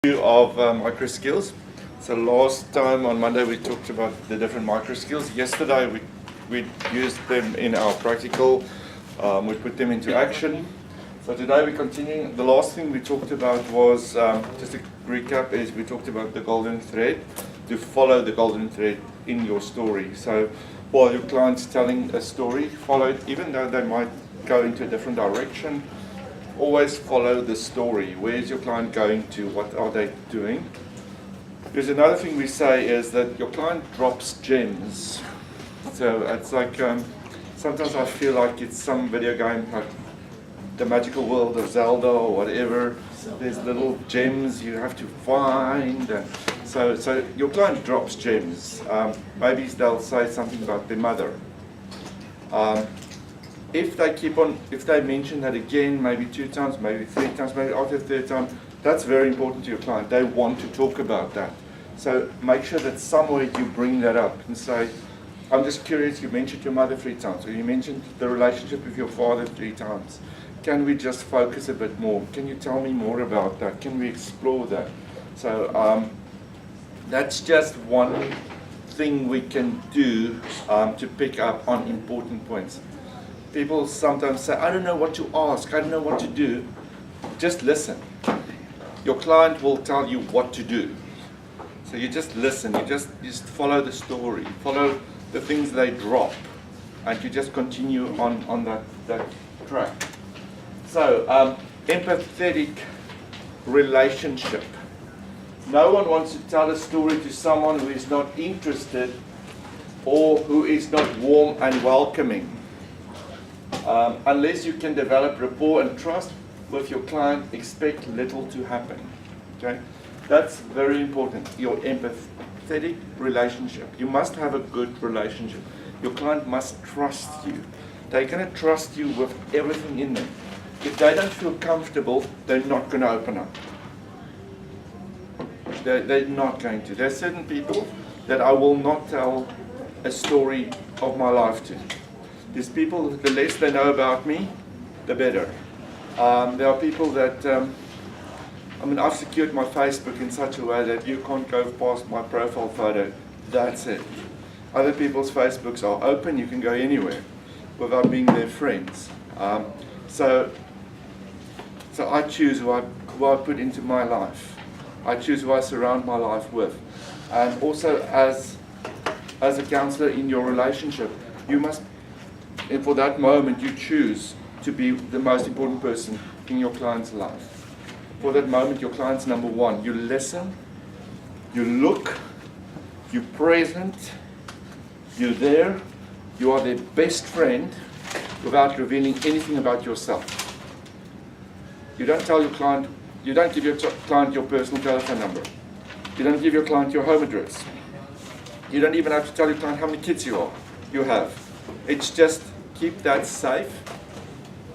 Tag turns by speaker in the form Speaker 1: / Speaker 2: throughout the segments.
Speaker 1: Of micro skills. So last time on Monday we talked about the different micro skills. Yesterday we used them in our practical, we put them into action. So today we're continuing. The last thing we talked about was, just to recap, is we talked about the golden thread, to follow the golden thread in your story. So while your client's telling a story, follow it, even though they might go into a different direction. Always follow the story. Where's your client going to? What are they doing? There's another thing we say is that your client drops gems. So it's like, sometimes I feel like it's some video game, like the magical world of Zelda or whatever. There's little gems you have to find. And so your client drops gems. Maybe they'll say something about their mother. If they mention that again, maybe 2 times, maybe 3 times, maybe after the 3rd time, that's very important to your client. They want to talk about that. So make sure that somewhere you bring that up and say, I'm just curious, you mentioned your mother 3 times, or you mentioned the relationship with your father 3 times. Can we just focus a bit more? Can you tell me more about that? Can we explore that? So that's just one thing we can do to pick up on important points. People sometimes say, I don't know what to ask, I don't know what to do. Just listen. Your client will tell you what to do. So you just listen, you just follow the story, follow the things they drop, and you just continue on that track. So, empathetic relationship. No one wants to tell a story to someone who is not interested or who is not warm and welcoming. Unless you can develop rapport and trust with your client, expect little to happen. Okay, that's very important. Your empathetic relationship. You must have a good relationship. Your client must trust you. They're going to trust you with everything in them. If they don't feel comfortable, they're not going to open up. They're not going to. There's certain people that I will not tell a story of my life to. These people, the less they know about me, the better. There are people that, I've secured my Facebook in such a way that you can't go past my profile photo. That's it. Other people's Facebooks are open, you can go anywhere without being their friends. So I choose who I put into my life. I choose who I surround my life with. And also as a counselor in your relationship, you must, and for that moment, you choose to be the most important person in your client's life. For that moment, your client's number one. You listen, you look, you're present, you're there, you are their best friend without revealing anything about yourself. You don't tell your client, you don't give your client your personal telephone number. You don't give your client your home address. You don't even have to tell your client how many kids you have. It's just keep that safe,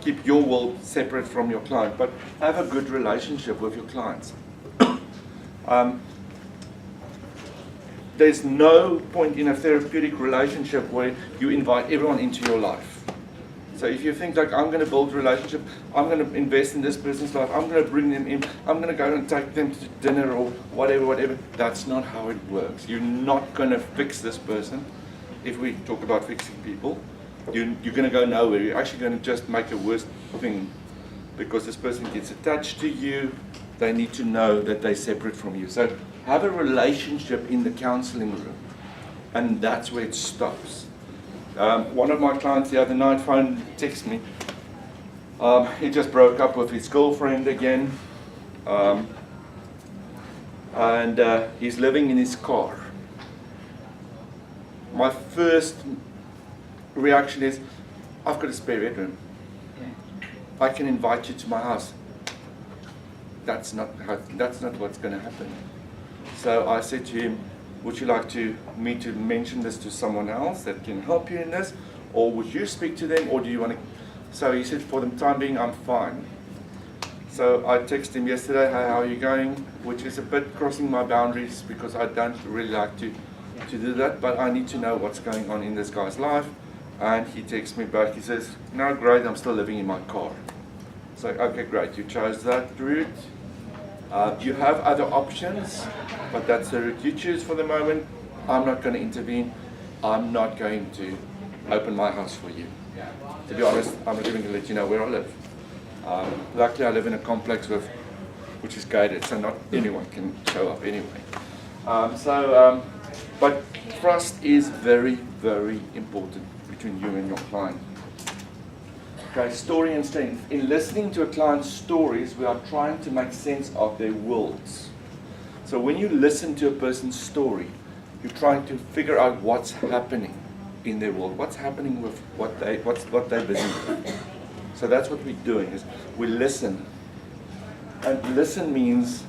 Speaker 1: keep your world separate from your client, but have a good relationship with your clients. There's no point in a therapeutic relationship where you invite everyone into your life. So if you think like, I'm going to build a relationship, I'm going to invest in this person's life, I'm going to bring them in, I'm going to go and take them to dinner or whatever, that's not how it works. You're not going to fix this person. If we talk about fixing people, you're going to go nowhere. You're actually going to just make a worse thing, because this person gets attached to you. They need to know that they're separate from you. So have a relationship in the counseling room, and that's where it stops. One of my clients the other night texted me. He just broke up with his girlfriend again, and he's living in his car. My first reaction is, I've got a spare bedroom. I can invite you to my house. That's not what's going to happen. So I said to him, would you like me to mention this to someone else that can help you in this, or would you speak to them, or do you want to? So he said, for the time being, I'm fine. So I texted him yesterday, hey, how are you going? Which is a bit crossing my boundaries, because I don't really like to do that, but I need to know what's going on in this guy's life. And he texts me back, he says, no, great, I'm still living in my car. So, okay, great, you chose that route. You have other options, but that's the route you choose for the moment. I'm not going to intervene. I'm not going to open my house for you. To be honest, I'm not even going to let you know where I live. Luckily, I live in a complex which is gated, so not anyone can show up anyway. But trust is very, very important between you and your client. Okay, story and strength. In listening to a client's stories, we are trying to make sense of their worlds. So when you listen to a person's story, you're trying to figure out what's happening in their world, what's happening with what they're busy with. So that's what we're doing, is we listen. And listen means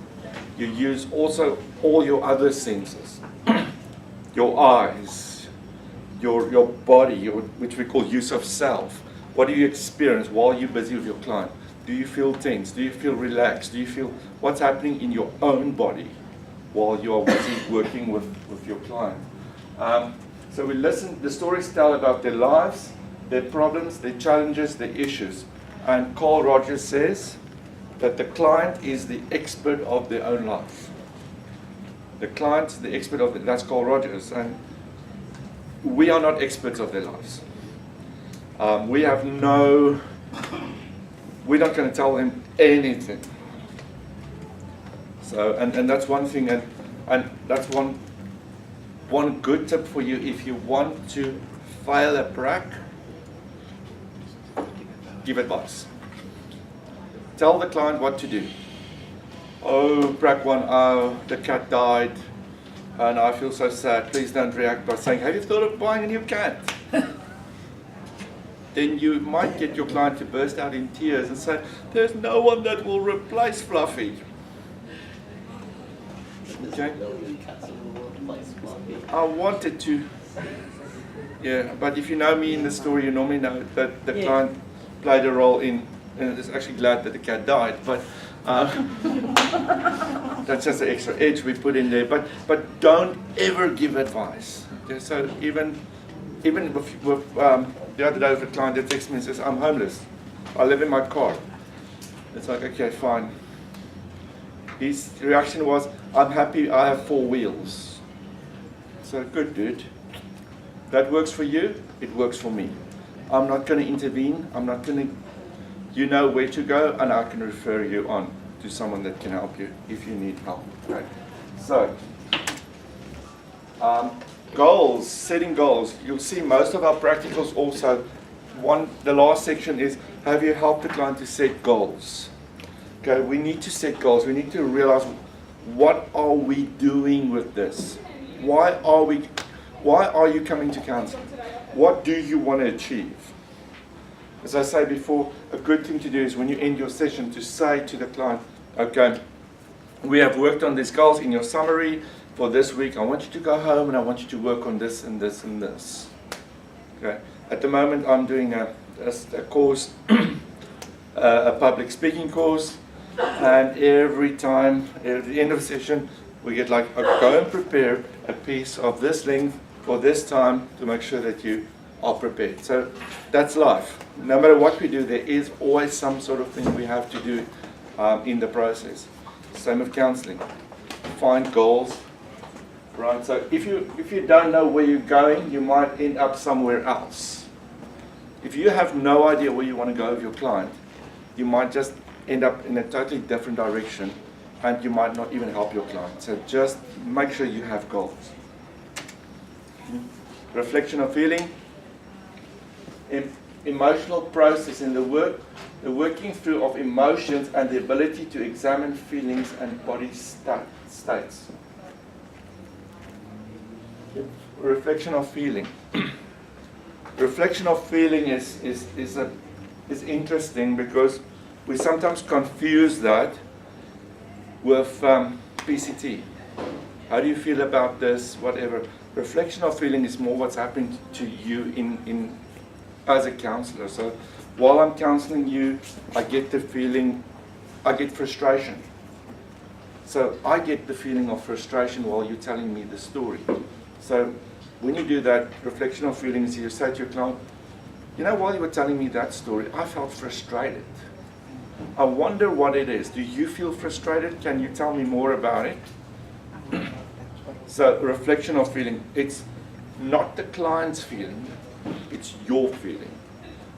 Speaker 1: you use also all your other senses. Your eyes, your body, which we call use of self. What do you experience while you're busy with your client? Do you feel tense? Do you feel relaxed? Do you feel what's happening in your own body while you are busy working with your client? So we listen, the stories tell about their lives, their problems, their challenges, their issues. And Carl Rogers says that the client is the expert of their own life. The client is the expert of it. That's Carl Rogers. And we are not experts of their lives. We're not going to tell them anything. So, and that's one thing, and that's one good tip for you if you want to fail a prac. Give advice. Tell the client what to do. Oh, prac 1, oh, the cat died, and I feel so sad. Please don't react by saying, have you thought of buying a new cat? Then you might get your client to burst out in tears and say, there's no one that will replace Fluffy. Okay? I wanted to. Yeah, but if you know me in the story, you normally know that the client played a role in, and is actually glad that the cat died, but that's just the extra edge we put in there. But don't ever give advice. Okay? So even with the other day with a client that texts me and says, I'm homeless. I live in my car. It's like, okay, fine. His reaction was, I'm happy I have 4 wheels. So good, dude. That works for you, it works for me. I'm not going to intervene. I'm not going to, you know where to go, and I can refer you on to someone that can help you if you need help. Okay. So, goals, setting goals. You'll see most of our practicals also, the last section is, have you helped the client to set goals? Okay, we need to set goals. We need to realize, what are we doing with this? Why are you coming to counseling? What do you want to achieve? As I say before, a good thing to do is when you end your session to say to the client, okay, we have worked on these goals in your summary for this week. I want you to go home and I want you to work on this and this and this. Okay. At the moment I'm doing a course, a public speaking course, and every time, at the end of the session, we get like, go and prepare a piece of this length for this time to make sure that you are prepared. So that's life. No matter what we do, there is always some sort of thing we have to do in the process. Same with counseling. Find goals. Right. So if you don't know where you're going, you might end up somewhere else. If you have no idea where you want to go with your client, you might just end up in a totally different direction, and you might not even help your client. So just make sure you have goals. Reflection of feeling. Emotional process in the working through of emotions and the ability to examine feelings and body states. Reflection of feeling. Reflection of feeling is interesting because we sometimes confuse that with PCT. How do you feel about this? Whatever. Reflection of feeling is more what's happening to you in as a counselor. So while I'm counseling you, I get the feeling, I get frustration. So I get the feeling of frustration while you're telling me the story. So when you do that, reflection of feelings, you say to your client, you know, while you were telling me that story, I felt frustrated. I wonder what it is. Do you feel frustrated? Can you tell me more about it? So reflection of feeling. It's not the client's feeling, it's your feeling.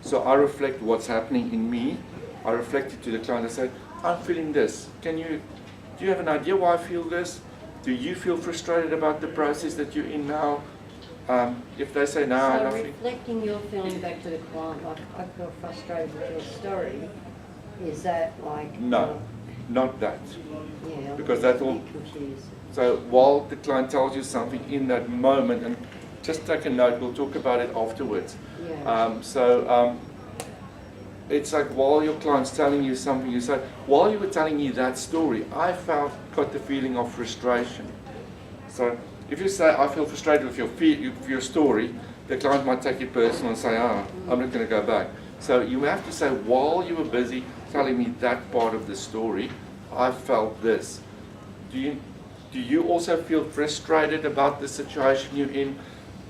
Speaker 1: So I reflect what's happening in me. I reflect it to the client. I say, I'm feeling this. Do you have an idea why I feel this? Do you feel frustrated about the process that you're in now? If they say no,
Speaker 2: so
Speaker 1: nothing.
Speaker 2: reflecting your feeling back to the client, like I feel frustrated with your story, is that like...
Speaker 1: No, not that.
Speaker 2: Yeah,
Speaker 1: Because that will...
Speaker 2: confused.
Speaker 1: So while the client tells you something in that moment, and just take a note, we'll talk about it afterwards.
Speaker 2: Yeah.
Speaker 1: It's like while your client's telling you something, you say, while you were telling me that story, I got the feeling of frustration. So if you say, I feel frustrated with your story, the client might take it personal and say, I'm not going to go back. So you have to say, while you were busy telling me that part of the story, I felt this. Do you also feel frustrated about the situation you're in?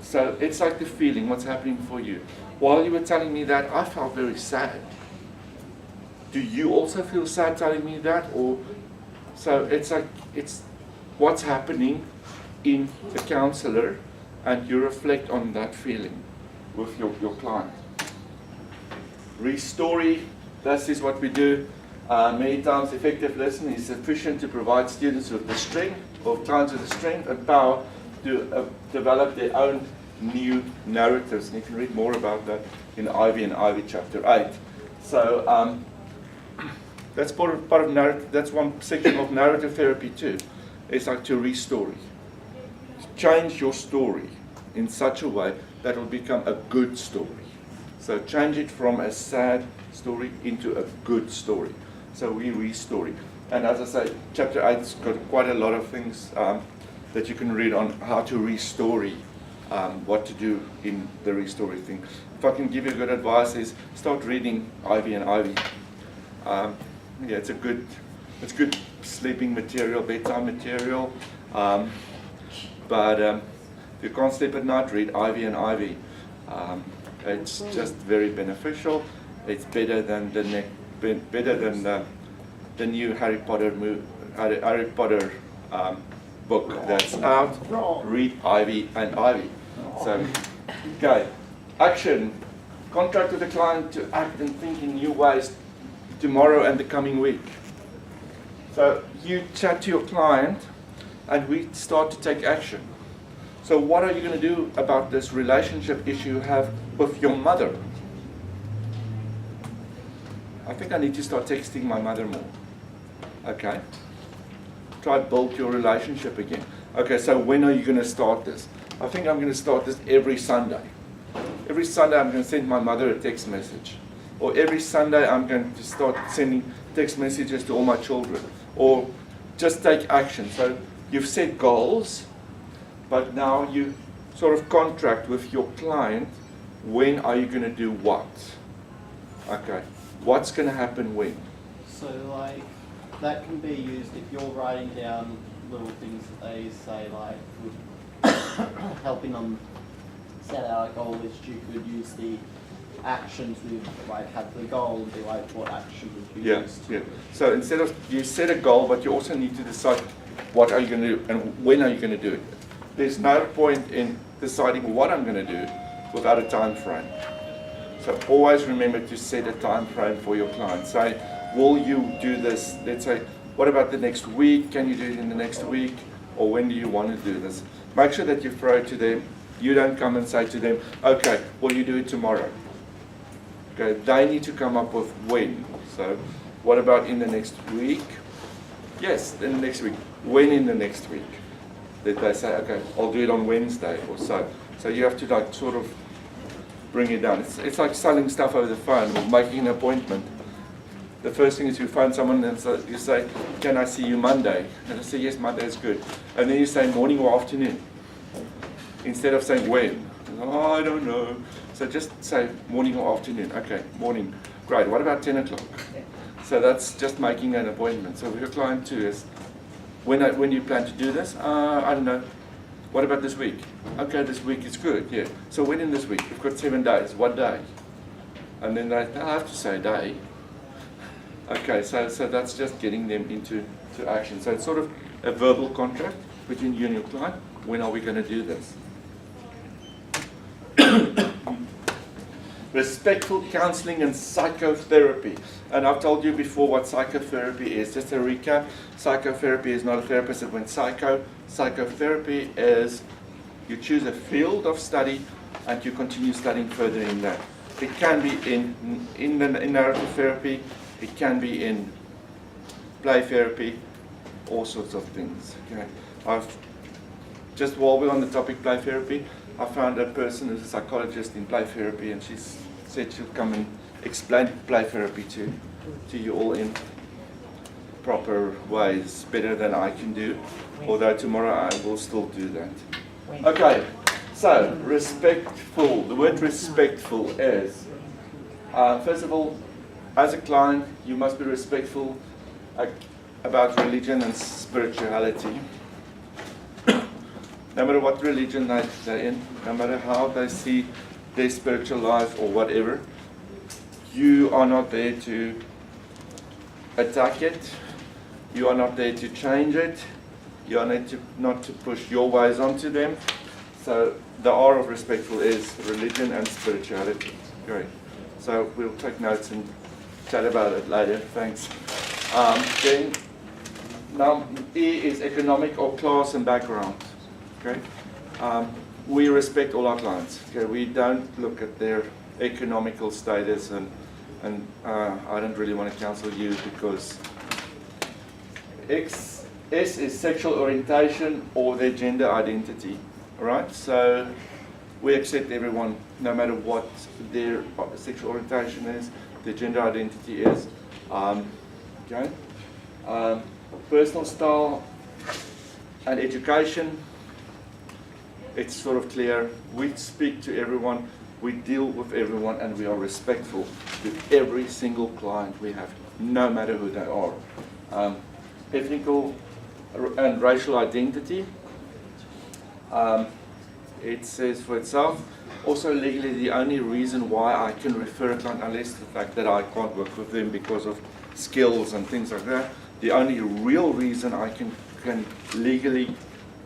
Speaker 1: So it's like the feeling, what's happening for you. While you were telling me that, I felt very sad. Do you also feel sad telling me that? So it's like, it's what's happening in the counselor, and you reflect on that feeling with your client. Restory, this is what we do. Many times effective listening is sufficient to provide students with the strength, or clients with the strength and power to develop their own new narratives. And you can read more about that in Ivey and Ivey chapter 8. So that's part of narrative. That's one section of narrative therapy too. It's like to restory. Change your story in such a way that it will become a good story. So change it from a sad story into a good story. So we restory. And as I say, chapter 8's got quite a lot of things that you can read on how to restory, what to do in the restory thing. If I can give you good advice is start reading Ivey and Ivey. It's good sleeping material, bedtime material. But if you can't sleep at night, read Ivey and Ivey. It's just very beneficial. It's better than the new Harry Potter book that's out. Read Ivey and Ivey. So, okay, action. Contract with the client to act and think in new ways tomorrow and the coming week. So you chat to your client, and we start to take action. So what are you going to do about this relationship issue you have with your mother? I think I need to start texting my mother more. Okay? Try to build your relationship again. Okay, so when are you going to start this? I think I'm going to start this every Sunday. Every Sunday I'm going to send my mother a text message. Or every Sunday I'm going to start sending text messages to all my children. Or just take action. So you've set goals, but now you sort of contract with your client, when are you going to do what? Okay, what's going to happen when?
Speaker 3: So like, that can be used if you're writing down little things that they say, like helping them set out a goal list. You could use the actions with, like, have the goal and be like, what action would be used?
Speaker 1: Yeah. So instead of, you set a goal, but you also need to decide what are you going to do and when are you going to do it. There's no point in deciding what I'm going to do without a time frame. So always remember to set a time frame for your client. Say, will you do this? Let's say, what about the next week? Can you do it in the next week? Or when do you want to do this? Make sure that you throw it to them. You don't come and say to them, okay, will you do it tomorrow? Okay, they need to come up with when. So what about in the next week? Yes, in the next week. When in the next week? That they say, okay, I'll do it on Wednesday or so. So you have to like sort of bring it down. It's like selling stuff over the phone or making an appointment. The first thing is you find someone and so you say, can I see you Monday? And they say, yes, Monday is good. And then you say morning or afternoon. Instead of saying when. Oh, I don't know. So just say morning or afternoon. Okay, morning. Great. What about 10 o'clock? So that's just making an appointment. So with your client too is, when do you plan to do this? I don't know. What about this week? Okay, this week is good, yeah. So when in this week? We've got 7 days. What day? And then I have to say day. Okay, so that's just getting them into action. So it's sort of a verbal contract between you and your client. When are we going to do this? Respectful counselling and psychotherapy. And I've told you before what psychotherapy is. Just a recap, psychotherapy is not a therapist that went psycho. Psychotherapy is you choose a field of study and you continue studying further in that. It can be in narrative therapy, it can be in play therapy, all sorts of things. Okay. Just while we're on the topic play therapy, I found a person who's a psychologist in play therapy, and she said she'll come and explain play therapy to you all in proper ways, better than I can do, although tomorrow I will still do that. Okay, so respectful. The word respectful is, first of all, as a client, you must be respectful about religion and spirituality. No matter what religion they're in, no matter how they see their spiritual life or whatever, you are not there to attack it. You are not there to change it. You are not to push your ways onto them. So the R of respectful is religion and spirituality. Great. So we'll take notes and chat about it later. Thanks. Then now E is economic or class and background. Okay. We respect all our clients. Okay. We don't look at their economical status and I don't really want to counsel you because S is sexual orientation or their gender identity. Alright, so we accept everyone no matter what their sexual orientation is, their gender identity is. Okay. Personal style and education, it's sort of clear. We speak to everyone, we deal with everyone, and we are respectful to every single client we have, no matter who they are. Ethnical and racial identity, it says for itself. Also legally, the only reason why I can refer a client, unless the fact that I can't work with them because of skills and things like that, the only real reason I can legally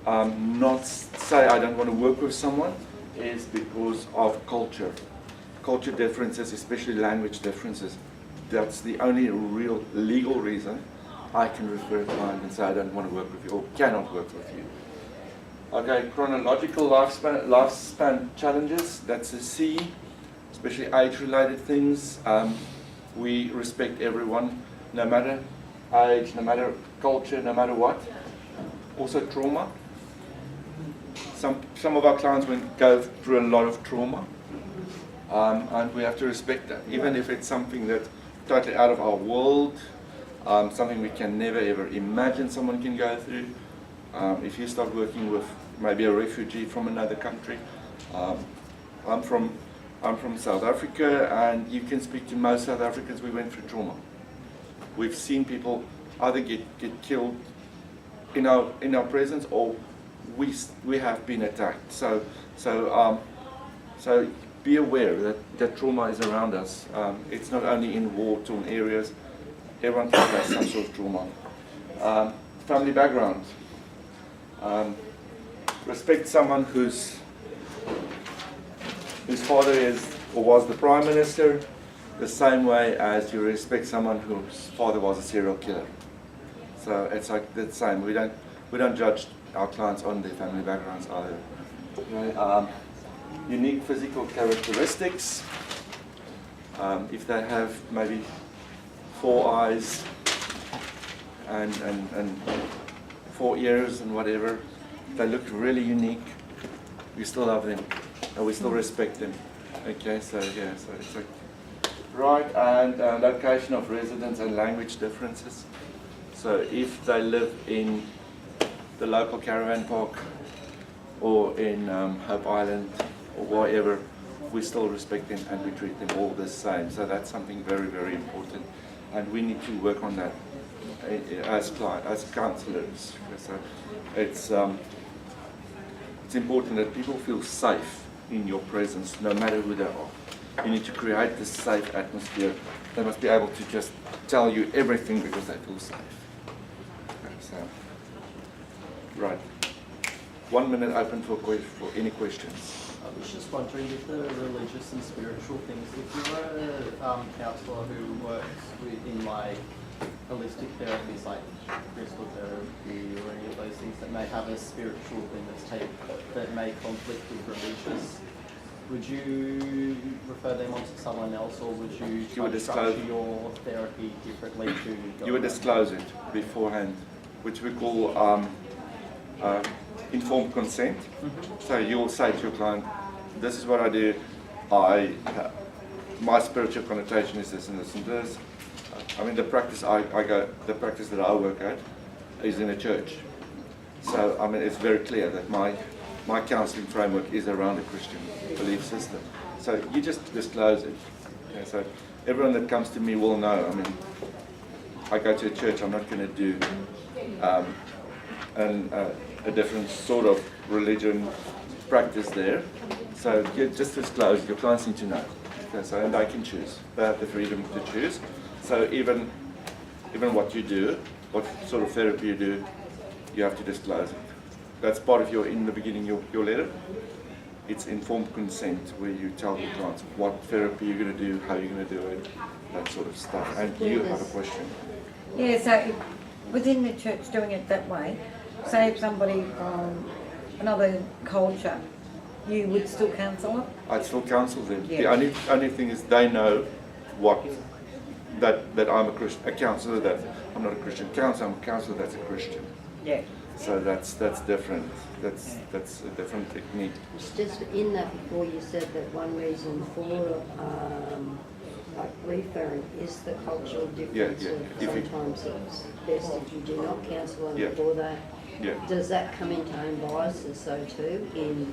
Speaker 1: not say I don't want to work with someone is because of culture. Culture differences, especially language differences. That's the only real legal reason I can refer a client and say I don't want to work with you or cannot work with you. Okay, chronological lifespan challenges, that's a C, especially age-related things. We respect everyone, no matter age, no matter culture, no matter what. Also trauma. Some of our clients go through a lot of trauma, and we have to respect that, even if it's something that's totally out of our world, something we can never ever imagine someone can go through. If you start working with maybe a refugee from another country, I'm from South Africa, and you can speak to most South Africans. We went through trauma. We've seen people either get killed in our presence, or we have been attacked. So be aware that trauma is around us. It's not only in war-torn areas. Everyone has some sort of trauma. Family background. Respect someone whose father is or was the Prime Minister, the same way as you respect someone whose father was a serial killer. So it's like the same. We don't judge our clients on their family backgrounds either. Okay. Unique physical characteristics. If they have maybe 4 eyes and 4 ears and whatever, they look really unique, we still love them and we still respect them. Okay, so yeah, so it's like right, and location of residence and language differences. So if they live in the local caravan park or in Hope Island or wherever, we still respect them and we treat them all the same. So that's something very, very important, and we need to work on that as counsellors. So it's important that people feel safe in your presence, no matter who they are. You need to create this safe atmosphere They must be able to just tell you everything because they feel safe. Okay, so, right. 1 minute open for any questions.
Speaker 3: I was just wondering if the religious and spiritual things, if you're a counsellor who works within like holistic therapies like crystal therapy or any of those things that may have a spiritual thing that may conflict with religious, would you refer them on to someone else, or would you try to structure your therapy differently to go
Speaker 1: You would disclose it beforehand, which we call informed consent. So you'll say to your client, this is what I do, my spiritual connotation is this and this and this. I mean, the practice the practice that I work at is in a church. So, I mean, it's very clear that my counselling framework is around a Christian belief system. So you just disclose it. Okay, so everyone that comes to me will know. I mean, I go to a church, I'm not going to do a different sort of religion practice there. So you just disclose, your clients need to know. Okay, so, and they can choose. They have the freedom to choose. So even what you do, what sort of therapy you do, you have to disclose it. That's part of in the beginning, your letter. It's informed consent, where you tell your clients what therapy you're going to do, how you're going to do it, that sort of stuff. And you have a question.
Speaker 4: Yeah, so within the church doing it that way, say if somebody from another culture, you would still counsel them?
Speaker 1: I'd still counsel them.
Speaker 4: Yeah.
Speaker 1: The only thing is they know what that I'm a counsellor, that I'm not a Christian counsellor, I'm a counsellor that's a Christian.
Speaker 4: Yeah.
Speaker 1: So that's different. That's a different technique.
Speaker 2: It's just in that before you said that one reason for like referring is the cultural difference.
Speaker 1: Yeah.
Speaker 2: Of sometimes it's best if you do not counsel them
Speaker 1: Yeah.
Speaker 2: before that.
Speaker 1: Yeah.
Speaker 2: Does that come into own biases so too? In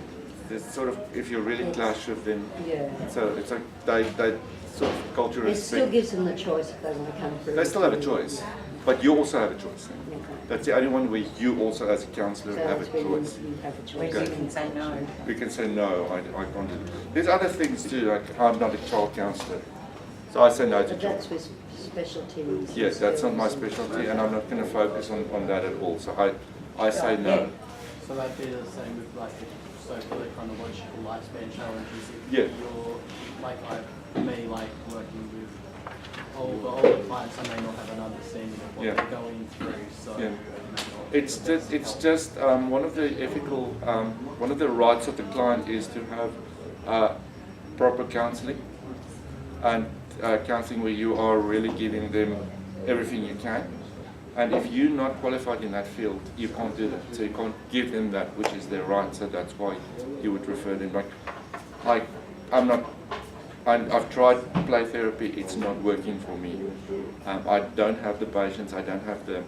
Speaker 1: There's sort of, if you really clash with them,
Speaker 2: yeah.
Speaker 1: so it's like they sort of culture
Speaker 2: It still
Speaker 1: respect.
Speaker 2: gives them the choice if they want to come through.
Speaker 1: They still have a choice, but you also have a choice.
Speaker 2: Okay.
Speaker 1: That's the only one where you also, as a counsellor,
Speaker 2: So
Speaker 1: have
Speaker 2: that's
Speaker 1: a
Speaker 2: when
Speaker 1: choice.
Speaker 2: you have a
Speaker 4: Where
Speaker 2: choice.
Speaker 4: you can say no.
Speaker 1: We can say no, I can't do it. There's other things too, like I'm not a child counsellor, so I say no to
Speaker 2: But
Speaker 1: child.
Speaker 2: that's with specialties.
Speaker 1: Yes, that's not my
Speaker 2: skills and-
Speaker 1: specialty, and I'm not going to focus on that at all. So I say
Speaker 4: Yeah.
Speaker 1: no.
Speaker 3: So that'd be the same with like for the chronological lifespan challenges. If
Speaker 1: Yeah.
Speaker 3: you're like working with older clients, I may not have an understanding of what
Speaker 1: Yeah.
Speaker 3: they're going through. So
Speaker 1: Yeah.
Speaker 3: it may not
Speaker 1: It's just one of the ethical, one of the rights of the client is to have proper counselling, and counselling where you are really giving them everything you can. And if you're not qualified in that field, you can't do that. So you can't give them that, which is their right. So that's why you would refer them. Like I've tried play therapy. It's not working for me. I don't have the patience. I don't have the.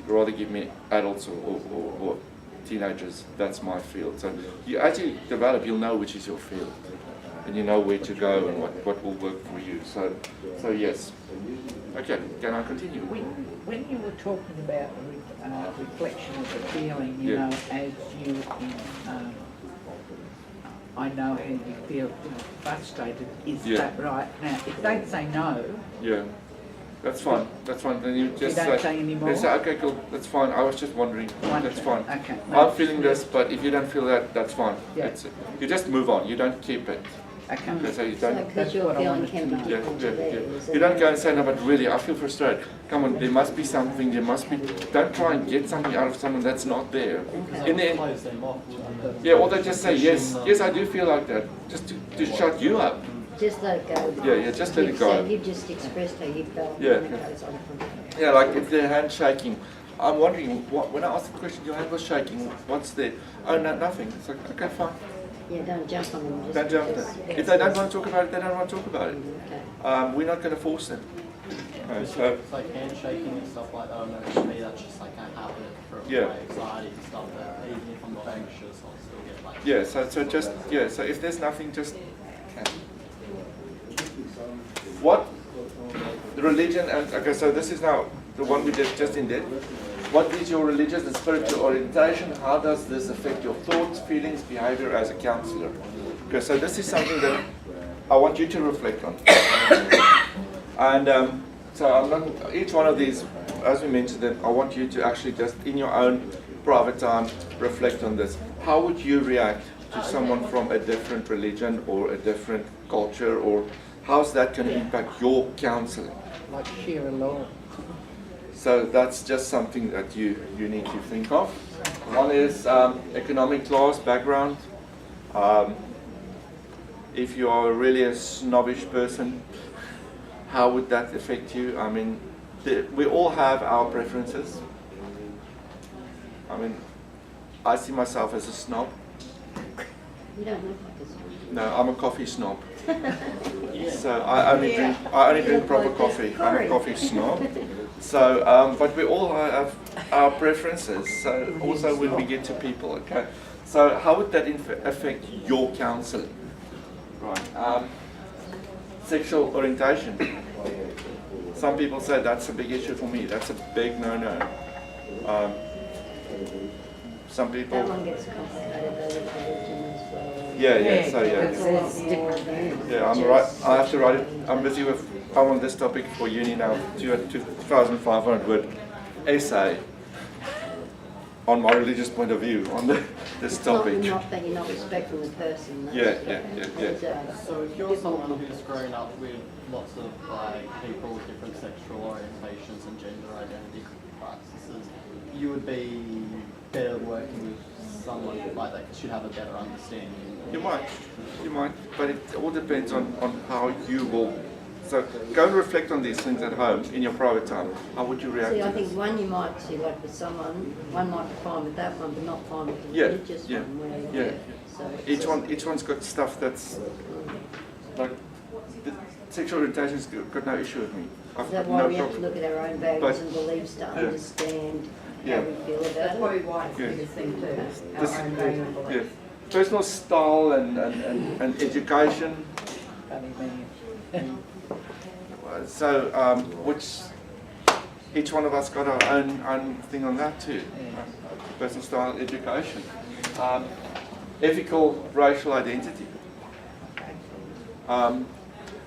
Speaker 1: Rather give me adults or teenagers. That's my field. So you actually develop. You'll know which is your field, and you know where to go and what will work for you. So yes. Okay. Can I continue?
Speaker 5: When you were talking about reflection of the feeling, you
Speaker 1: Yeah.
Speaker 5: know, as you, I know how you feel, frustrated, is
Speaker 1: Yeah.
Speaker 5: that right? Now, if they say no,
Speaker 1: Yeah, that's fine. That's fine. Then you just
Speaker 5: don't say any more?
Speaker 1: They say, okay, cool. That's fine. I was just wondering. That's fine.
Speaker 5: Okay.
Speaker 1: I'm feeling this, but if you don't feel that, that's fine.
Speaker 5: Yeah.
Speaker 1: You just move on. You don't keep it.
Speaker 5: Okay.
Speaker 1: Okay, so you
Speaker 2: So
Speaker 1: don't.
Speaker 2: because your
Speaker 5: what I
Speaker 2: feeling
Speaker 5: wanted
Speaker 2: can
Speaker 5: to
Speaker 2: be
Speaker 5: know.
Speaker 1: Yeah,
Speaker 2: different
Speaker 1: yeah,
Speaker 2: to theirs.
Speaker 1: yeah. You don't go and say, no, but really, I feel frustrated. Come on, there must be something. There must be. Don't try and get something out of someone that's not there. In the end,
Speaker 3: close them off.
Speaker 1: yeah, or they just say, yes, yes, I do feel like that, just to shut you up.
Speaker 2: Just let it go.
Speaker 1: Yeah, just let it go.
Speaker 2: So you've just expressed how you felt.
Speaker 1: Yeah.
Speaker 2: And it goes on from there.
Speaker 1: Yeah, like if their hand shaking, I'm wondering, when I asked the question, your hand was shaking, what's there? Oh, no, nothing. It's like, okay, fine.
Speaker 2: Yeah, don't jump on them.
Speaker 1: Don't jump there. If they don't want to talk about it, they don't want to talk about it.
Speaker 2: Okay.
Speaker 1: We're not going to force them. So,
Speaker 3: It's like handshaking and stuff like that. I know to me that's just like a habit from
Speaker 1: Yeah.
Speaker 3: my anxiety and stuff that even if I'm not anxious, I'll still get like.
Speaker 1: yeah, so if there's nothing, just. What the religion and okay, so this is now the one we did just in did. What is your religious and spiritual orientation? How does this affect your thoughts, feelings, behavior as a counselor? Okay, so this is something that I want you to reflect on. And so I'm not, each one of these, as we mentioned them, I want you to actually just in your own private time reflect on this. How would you react to someone from a different religion or a different culture, or how's that going to impact your counselling?
Speaker 5: Like share a law.
Speaker 1: So that's just something that you need to think of. One is economic class background. If you are really a snobbish person, how would that affect you? I mean, we all have our preferences. I mean, I see myself as a snob.
Speaker 2: You don't look like a snob.
Speaker 1: No, I'm a coffee snob. So I only drink proper coffee. I'm a coffee snob. So, but we all have our preferences. So also when we get to people, okay. So how would that affect your counselling? Right. Sexual orientation. Some people say that's a big issue for me. That's a big no-no. Some people.
Speaker 2: That one gets complicated though with religion as well.
Speaker 1: Yeah. So
Speaker 2: There's a
Speaker 1: yeah.
Speaker 2: lot of different views.
Speaker 1: Yeah, I'm right. I have to write it. I'm busy with. I'm on this topic for uni now. 2,500 word essay on my religious point of view on this topic.
Speaker 2: Not that you're not respecting the person. That's
Speaker 1: Yeah.
Speaker 3: So if you're someone who's grown up with lots of like people with different sexual orientations and gender identity practices, you would be better working with someone like that because you'd have a better understanding.
Speaker 1: You might, but it all depends on how you will. So go and reflect on these things at home in your private time. How would you react
Speaker 2: See,
Speaker 1: to
Speaker 2: I
Speaker 1: this?
Speaker 2: think one you might see like with someone, one might be fine with that one, but not fine with the
Speaker 1: Yeah,
Speaker 2: religious
Speaker 1: yeah,
Speaker 2: one.
Speaker 1: yeah.
Speaker 2: Where, so
Speaker 1: Each one's got stuff that's like the sexual orientation's got no issue with me. I've
Speaker 2: Is that
Speaker 1: got
Speaker 2: why
Speaker 1: no
Speaker 2: we have to
Speaker 1: problem.
Speaker 2: look at our own values
Speaker 1: But-
Speaker 2: and beliefs to
Speaker 1: yeah.
Speaker 2: understand
Speaker 1: Yeah.
Speaker 2: how we feel about
Speaker 6: That's
Speaker 2: it?
Speaker 6: probably why it's
Speaker 1: Yeah.
Speaker 6: the biggest thing too,
Speaker 1: This-
Speaker 6: our own value and beliefs.
Speaker 1: Yeah. Personal style and education.
Speaker 5: Funny man.
Speaker 1: So, which each one of us got our own thing on that too. Personal style, education, ethical racial identity.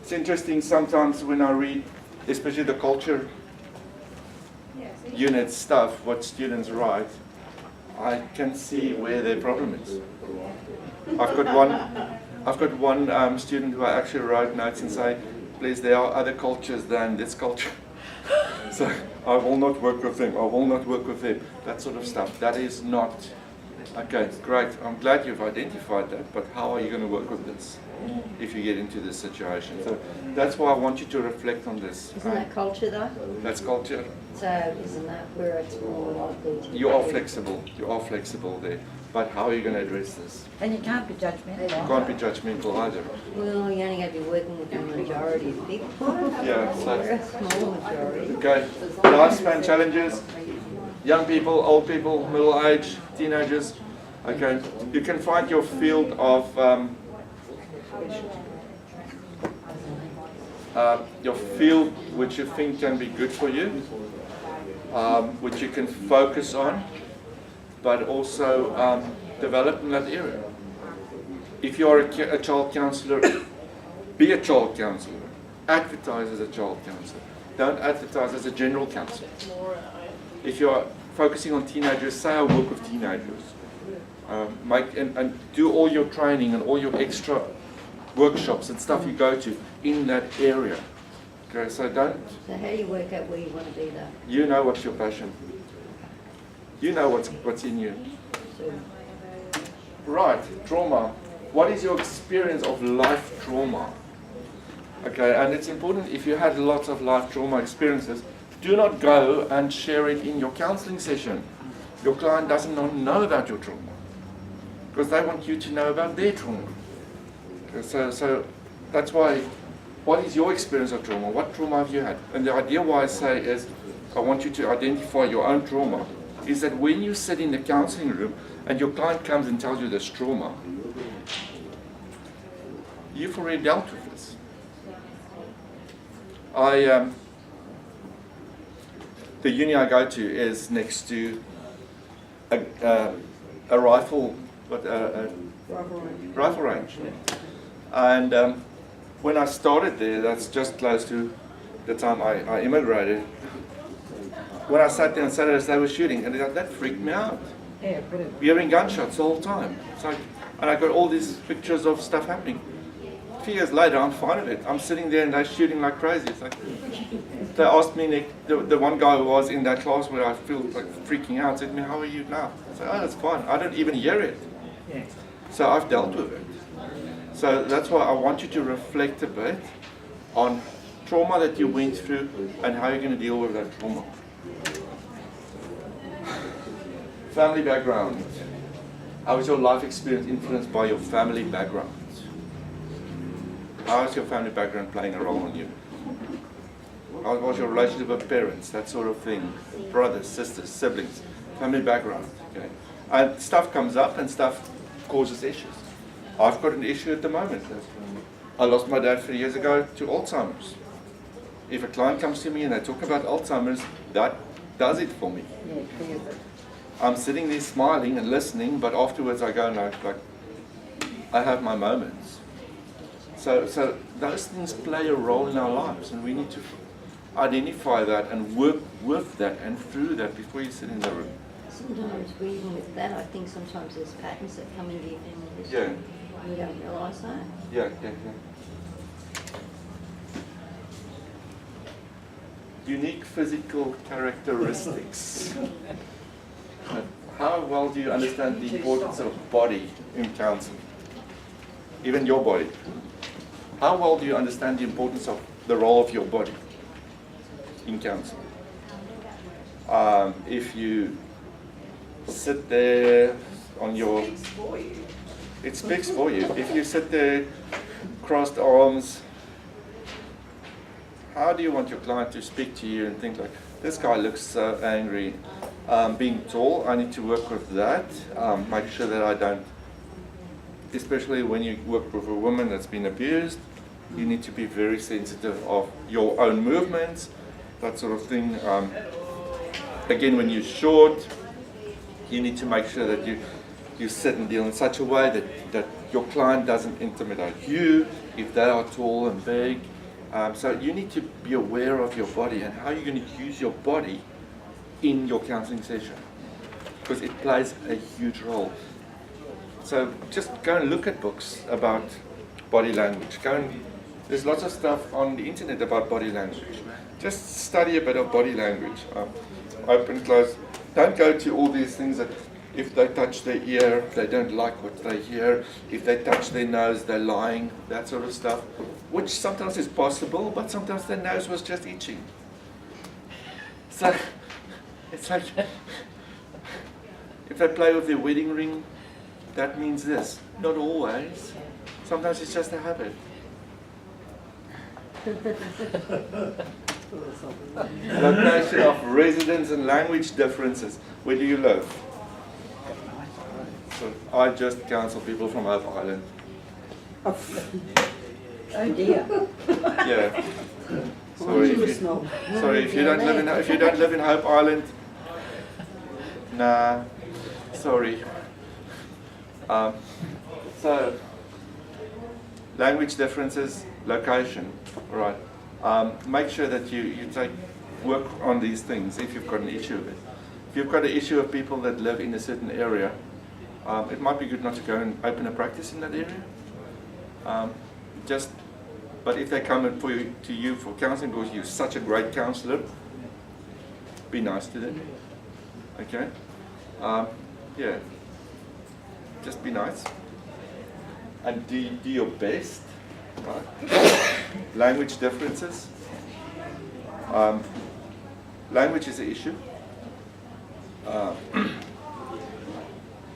Speaker 1: It's interesting sometimes when I read, especially the culture unit stuff, what students write, I can see where their problem is. I've got one student who I actually wrote notes and say, please, there are other cultures than this culture. So I will not work with them. I will not work with them. That sort of stuff. That is not, okay, great. I'm glad you've identified that, but how are you going to work with this if you get into this situation? So that's why I want you to reflect on this.
Speaker 2: Isn't that culture though?
Speaker 1: That's culture.
Speaker 2: So isn't that where it's more likely to
Speaker 1: You are
Speaker 2: be?
Speaker 1: flexible. You are flexible there. But how are you going to address this?
Speaker 4: And you can't be judgmental.
Speaker 1: You can't be judgmental either.
Speaker 2: Well, you're only going to be working with the majority of people.
Speaker 1: Yeah,
Speaker 2: We're
Speaker 1: so,
Speaker 2: a small majority.
Speaker 1: okay. Lifespan challenges. Young people, old people, middle age, teenagers. Okay. You can find your field of your field which you think can be good for you, which you can focus on, but also develop in that area. If you are a child counsellor, be a child counsellor. Advertise as a child counsellor. Don't advertise as a general counsellor. If you are focusing on teenagers, say I work with teenagers. Make and do all your training and all your extra workshops and stuff you go to in that area. Okay, so don't.
Speaker 2: So how do you work out where you want to be though?
Speaker 1: You know what's your passion. You know what's in you.
Speaker 2: So,
Speaker 1: Right, trauma. What is your experience of life trauma? Okay, and it's important if you had lots of life trauma experiences, do not go and share it in your counselling session. Your client doesn't know about your trauma because they want you to know about their trauma. Okay, so that's why, what is your experience of trauma? What trauma have you had? And the idea why I say is, I want you to identify your own trauma, is that when you sit in the counselling room and your client comes and tells you this trauma, you've already dealt with this. The uni I go to is next to a rifle range. And when I started there, that's just close to the time I immigrated, when I sat there on Saturdays, they were shooting, and that freaked me out.
Speaker 5: Yeah, but it,
Speaker 1: Hearing gunshots the whole time. It's like, and I got all these pictures of stuff happening. A few years later, I'm fine with it. I'm sitting there and they're shooting like crazy. It's like, they asked me, Nick, the one guy who was in that class where I feel like freaking out, said to me, how are you now? I said, oh, that's fine. I don't even hear it.
Speaker 5: yeah.
Speaker 1: So I've dealt with it. So that's why I want you to reflect a bit on trauma that you went through and how you're going to deal with that trauma. Family background. How is your life experience influenced by your family background? How is your family background playing a role in you? How was your relationship with parents, that sort of thing? Brothers, sisters, siblings, family background. Okay. And stuff comes up and stuff causes issues. I've got an issue at the moment. I lost my dad 3 years ago to Alzheimer's. If a client comes to me and they talk about Alzheimer's, that does it for me.
Speaker 5: Yeah, clears it.
Speaker 1: I'm sitting there smiling and listening, but afterwards I go like I have my moments. So those things play a role in our lives, and we need to identify that and work with that and through that before you sit in the room.
Speaker 2: Sometimes even with that, I think sometimes there's patterns that come into your family history.
Speaker 1: Yeah.
Speaker 2: You don't realise that.
Speaker 1: Yeah. Unique physical characteristics. How well do you understand the importance of body in counseling? Even your body. How well do you understand the importance of the role of your body in counseling? If you sit there on your... It speaks for you. If you sit there, crossed arms, how do you want your client to speak to you and think like, this guy looks so angry? Being tall, I need to work with that. Make sure that I don't, especially when you work with a woman that's been abused, you need to be very sensitive of your own movements, that sort of thing. Again, when you're short, you need to make sure that you sit and deal in such a way that your client doesn't intimidate you if they are tall and big. So you need to be aware of your body and how you're going to use your body in your counseling session, because it plays a huge role. So just go and look at books about body language. There's lots of stuff on the internet about body language. Just study a bit of body language. Open, close. Don't go to all these things that if they touch their ear, they don't like what they hear. If they touch their nose, they're lying. That sort of stuff, which sometimes is possible, but sometimes their nose was just itching. So it's like, if they play with their wedding ring, that means this. Not always. Sometimes it's just a habit. Location of residence and language differences. Where do you live? So I just counsel people from Hope Island.
Speaker 5: Oh dear.
Speaker 1: Yeah. Sorry if you don't live in Hope Island. Nah. Sorry. So language differences, location. All right. Make sure that you work on these things if you've got an issue with it. If you've got an issue of people that live in a certain area, it might be good not to go and open a practice in that area. But if they come to you for counseling because you're such a great counselor, be nice to them. Okay? Yeah. Just be nice. And do your best. Right? Language differences. Language is an issue.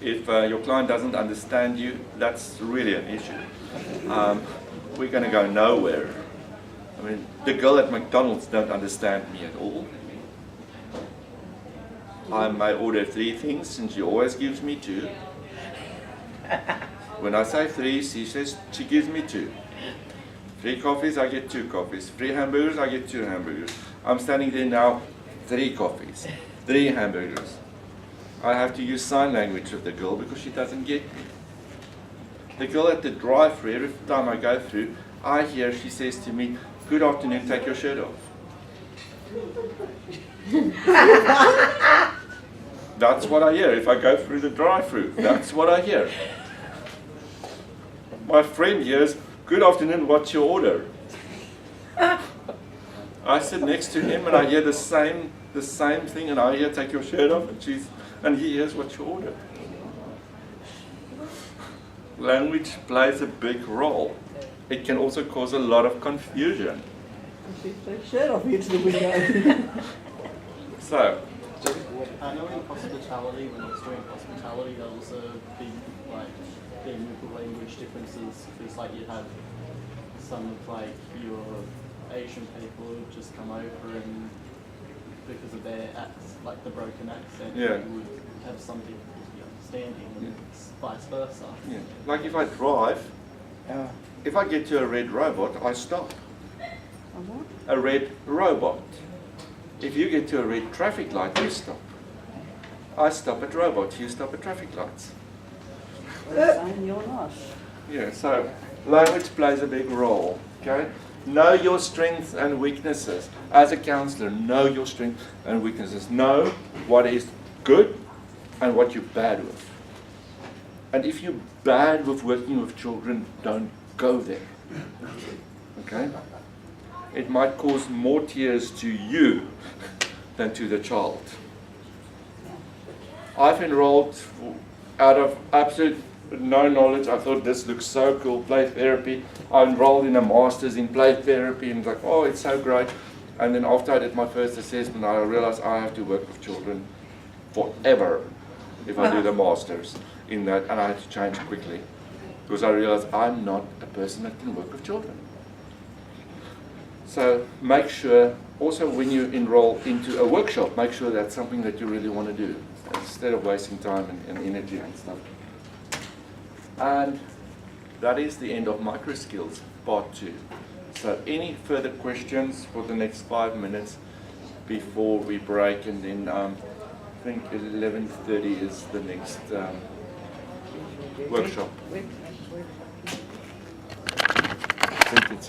Speaker 1: If your client doesn't understand you, that's really an issue. We're going to go nowhere. I mean, the girl at McDonald's don't understand me at all. I may order 3 things and she always gives me 2. When I say 3, she gives me 2. 3 coffees, I get 2 coffees. 3 hamburgers, I get 2 hamburgers. I'm standing there now, 3 coffees, 3 hamburgers. I have to use sign language with the girl because she doesn't get me. The girl at the drive-thru, every time I go through, I hear she says to me, "Good afternoon, take your shirt off." That's what I hear. If I go through the drive-through, that's what I hear. My friend hears, "Good afternoon, what's your order?" I sit next to him and I hear the same thing, and I hear, "Take your shirt off," and he hears, "What's your order?" Language plays a big role. It can also cause a lot of confusion.
Speaker 5: Take your shirt off into the window.
Speaker 1: So,
Speaker 3: I know in hospitality, when I was doing hospitality, there was a big, like, thing with the language differences, because, like, you had some of, like, your Asian people who would just come over and, because of their like the broken accent,
Speaker 1: Yeah.
Speaker 3: you would have some difficulty understanding, and it's vice versa.
Speaker 1: yeah. Like if I drive, if I get to a red robot, I stop. A red robot. If you get to a red traffic light, you stop. I stop at robots, you stop at traffic lights.
Speaker 5: Saying you're not.
Speaker 1: Yeah, so language plays a big role, okay? Know your strengths and weaknesses. As a counselor, know your strengths and weaknesses. Know what is good and what you're bad with. And if you're bad with working with children, don't go there, okay? It might cause more tears to you than to the child. I've enrolled out of absolute no knowledge. I thought this looks so cool, play therapy. I enrolled in a master's in play therapy and like, oh, it's so great. And then after I did my first assessment, I realized I have to work with children forever if I do the master's in that, and I had to change quickly because I realized I'm not a person that can work with children. So make sure, also when you enroll into a workshop, make sure that's something that you really want to do instead of wasting time and energy and stuff. And that is the end of micro skills part 2. So any further questions for the next 5 minutes before we break, and then I think 11:30 is the next workshop. I think it's